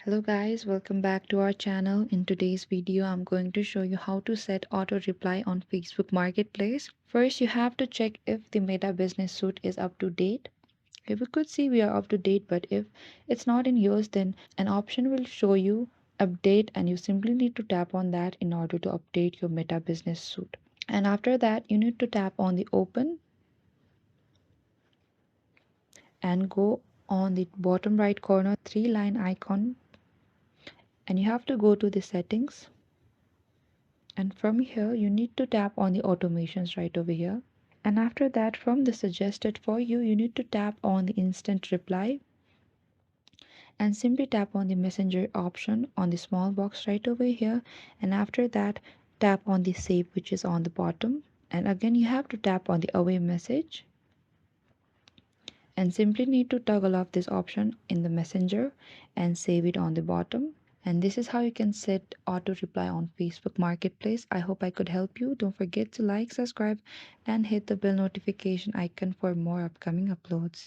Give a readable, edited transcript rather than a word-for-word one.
Hello guys, welcome back to our channel. In today's video, I'm going to show you how to set auto reply on Facebook Marketplace. First, you have to check if the Meta Business Suite is up to date. If you could see we are up to date, but if it's not in use, then an option will show you update and you simply need to tap on that in order to update your Meta Business Suite. And after that, you need to tap on the open and go on the bottom right corner three-line icon, and you have to go to the settings, and from here you need to tap on the automations right over here, and after that from the suggested for you, you need to tap on the instant reply and simply tap on the messenger option on the small box right over here, and after that tap on the save, which is on the bottom, and again you have to tap on the away message and simply need to toggle off this option in the messenger and save it on the bottom. And this is how you can set auto reply on Facebook Marketplace. I hope I could help you. Don't forget to like, subscribe, and hit the bell notification icon for more upcoming uploads.